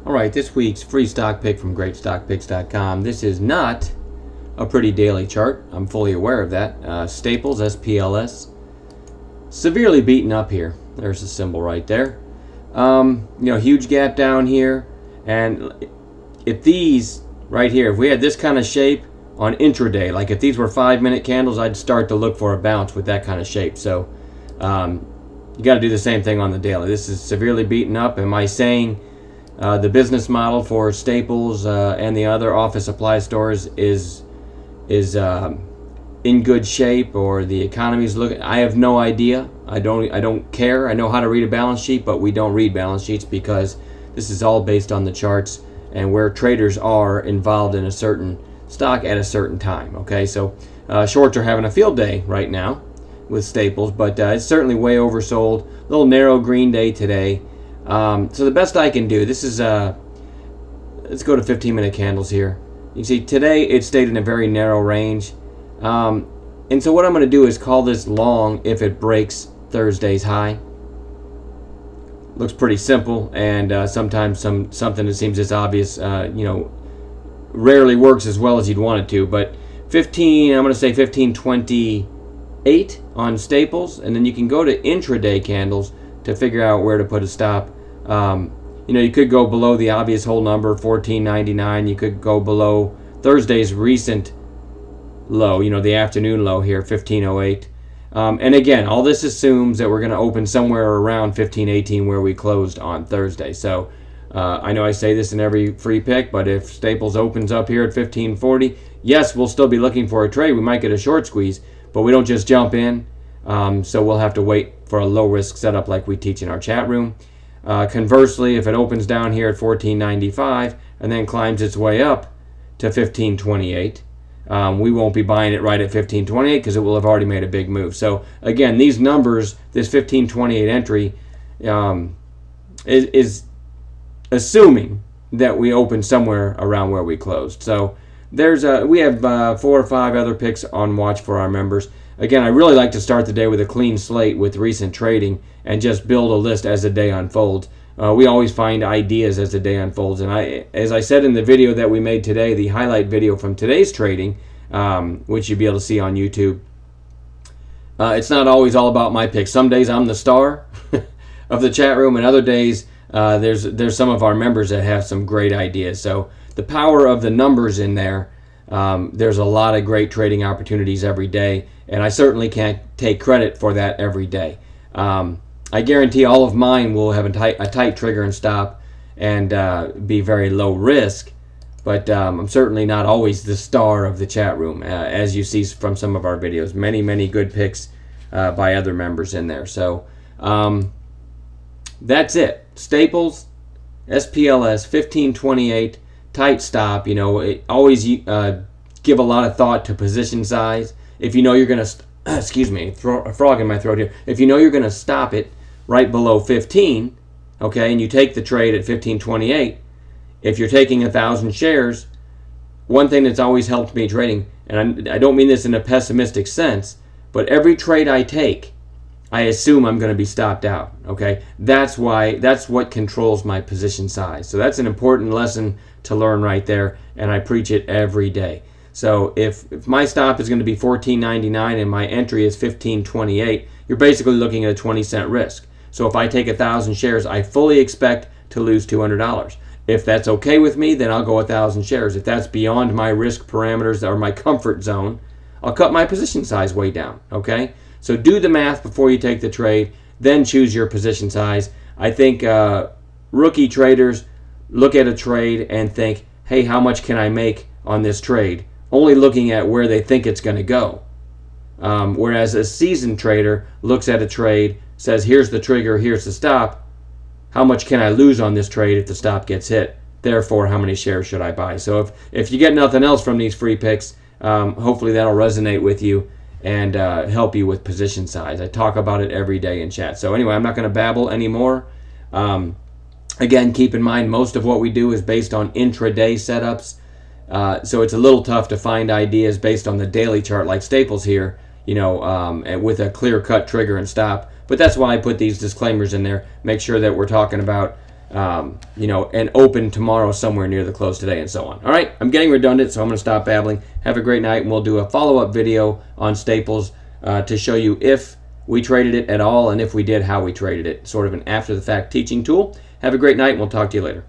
Alright, this week's free stock pick from greatstockpicks.com. This is not a pretty daily chart. I'm fully aware of that. Staples, SPLS, severely beaten up here. There's the symbol right there. Huge gap down here. And if these right here, if we had this kind of shape on intraday, like if these were 5-minute candles, I'd start to look for a bounce with that kind of shape. So you got to do the same thing on the daily. This is severely beaten up. Am I saying the business model for Staples and the other office supply stores is in good shape, or the economy's looking? I have no idea. I don't care. I know how to read a balance sheet, but we don't read balance sheets because this is all based on the charts and where traders are involved in a certain stock at a certain time. Okay, so shorts are having a field day right now with Staples, but it's certainly way oversold. A little narrow green day today. So the best I can do, this is, let's go to 15-minute candles here. You see, today it stayed in a very narrow range. And so what I'm going to do is call this long if it breaks Thursday's high. Looks pretty simple, and sometimes something that seems this obvious, rarely works as well as you'd want it to. But I'm going to say 1528 on Staples, and then you can go to intraday candles to figure out where to put a stop. You could go below the obvious whole number, 14.99. You could go below Thursday's recent low, the afternoon low here, 15.08. And again, all this assumes that we're going to open somewhere around 15.18 where we closed on Thursday. So I know I say this in every free pick, but if Staples opens up here at 15.40, yes, we'll still be looking for a trade. We might get a short squeeze, but we don't just jump in. So we'll have to wait for a low-risk setup like we teach in our chat room. Conversely, if it opens down here at 14.95 and then climbs its way up to 15.28, we won't be buying it right at 15.28 because it will have already made a big move. So again, these numbers, this 15.28 entry is assuming that we open somewhere around where we closed. So we have 4 or 5 other picks on watch for our members. Again, I really like to start the day with a clean slate with recent trading and just build a list as the day unfolds. We always find ideas as the day unfolds. And as I said in the video that we made today, the highlight video from today's trading, which you'll be able to see on YouTube, it's not always all about my picks. Some days I'm the star of the chat room, and other days there's some of our members that have some great ideas. So the power of the numbers in there, there's a lot of great trading opportunities every day, and I certainly can't take credit for that every day. I guarantee all of mine will have a tight trigger and stop and be very low risk, but I'm certainly not always the star of the chat room, as you see from some of our videos. Many good picks by other members in there. So that's it. Staples, SPLS, 1528, tight stop. Always give a lot of thought to position size. If you know you're going to, excuse me, a frog in my throat here. If you know you're going to stop it right below 15, okay, and you take the trade at 1528, if you're taking 1,000 shares, one thing that's always helped me trading, and I don't mean this in a pessimistic sense, but every trade I take, I assume I'm going to be stopped out, okay? That's what controls my position size. So that's an important lesson to learn right there, and I preach it every day. So if my stop is going to be $14.99 and my entry is $15.28, you're basically looking at a 20-cent risk. So if I take 1,000 shares, I fully expect to lose $200. If that's okay with me, then I'll go 1,000 shares. If that's beyond my risk parameters or my comfort zone, I'll cut my position size way down, okay? So do the math before you take the trade, then choose your position size. I think rookie traders look at a trade and think, hey, how much can I make on this trade? Only looking at where they think it's going to go. Whereas a seasoned trader looks at a trade, says, here's the trigger, here's the stop. How much can I lose on this trade if the stop gets hit? Therefore, how many shares should I buy? So if you get nothing else from these free picks, hopefully that'll resonate with you and help you with position size. I talk about it every day in chat. So anyway, I'm not going to babble anymore. Again, keep in mind, most of what we do is based on intraday setups. So it's a little tough to find ideas based on the daily chart like Staples here, with a clear-cut trigger and stop. But that's why I put these disclaimers in there. Make sure that we're talking about and open tomorrow somewhere near the close today, and so on. All right, I'm getting redundant, so I'm going to stop babbling. Have a great night, and we'll do a follow-up video on Staples to show you if we traded it at all, and if we did, how we traded it. Sort of an after-the-fact teaching tool. Have a great night, and we'll talk to you later.